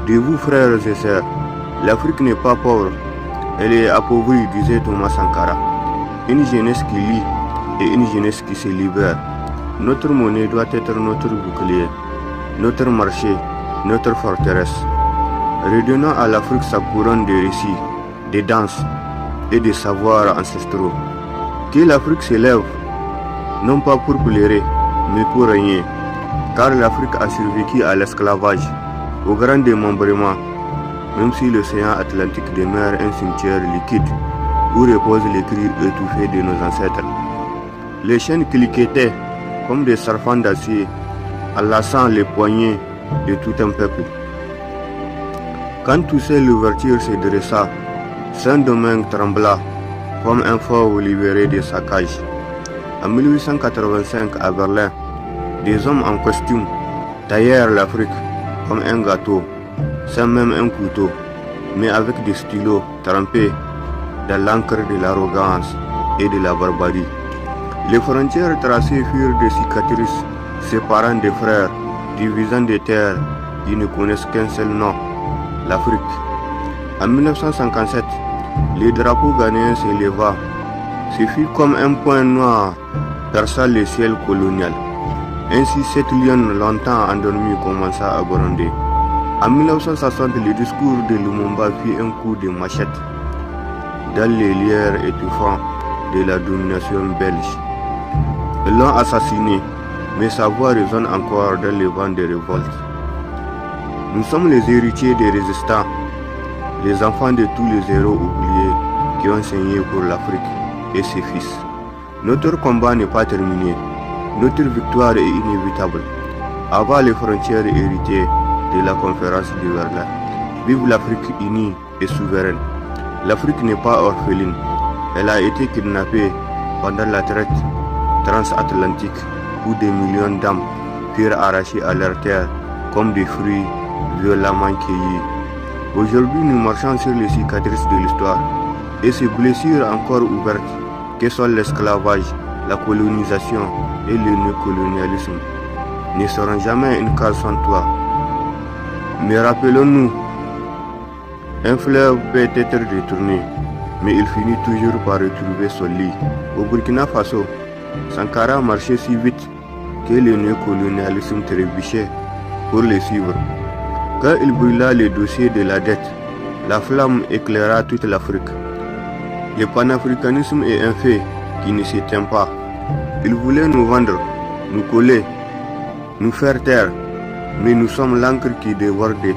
De vous, frères et sœurs, l'Afrique n'est pas pauvre, elle est appauvrie, disait Thomas Sankara. Une jeunesse qui lit et une jeunesse qui se libère. Notre monnaie doit être notre bouclier, notre marché, notre forteresse. Redonnons à l'Afrique sa couronne de récits, de danses et de savoirs ancestraux. Que l'Afrique s'élève, non pas pour pleurer, mais pour régner. Car l'Afrique a survécu à l'esclavage, au grand démembrement, même si l'océan Atlantique demeure un cimetière liquide où reposent les cris étouffés de nos ancêtres. Les chaînes cliquetaient comme des serpents d'acier, enlaçant les poignets de tout un peuple. Quand toussait l'ouverture se dressa, Saint-Domingue trembla comme un fauve libéré de sa cage. En 1885 à Berlin, des hommes en costume taillèrent l'Afrique comme un gâteau, sans même un couteau, mais avec des stylos trempés dans l'encre de l'arrogance et de la barbarie. Les frontières tracées furent des cicatrices séparant des frères, divisant des terres qui ne connaissent qu'un seul nom, l'Afrique. En 1957, le drapeau ghanéen s'éleva. Ce fut comme un point noir perçant le ciel colonial. Ainsi, cette lionne longtemps endormie commença à gronder. En 1960, le discours de Lumumba fit un coup de machette dans les lières étouffants de la domination belge. Ils l'ont assassiné, mais sa voix résonne encore dans les vents de révolte. Nous sommes les héritiers des résistants, les enfants de tous les héros oubliés qui ont saigné pour l'Afrique et ses fils. Notre combat n'est pas terminé, notre victoire est inévitable. Avant les frontières héritées de la conférence de Berlin, vive l'Afrique unie et souveraine. L'Afrique n'est pas orpheline, elle a été kidnappée pendant la traite transatlantique où des millions d'âmes furent arrachées à leur terre comme des fruits violemment cueillis. Aujourd'hui, nous marchons sur les cicatrices de l'histoire et ces blessures encore ouvertes que sont l'esclavage, la colonisation et le néocolonialisme ne seront jamais une case sans toi. Mais rappelons-nous, un fleuve peut être détourné, mais il finit toujours par retrouver son lit. Au Burkina Faso, Sankara marchait si vite que le néocolonialisme trébuchait pour le suivre. Quand il brûla le dossier de la dette, la flamme éclaira toute l'Afrique. Le panafricanisme est un fait qui ne s'éteint pas. Il voulait nous vendre, nous coller, nous faire taire, mais nous sommes l'encre qui dévore des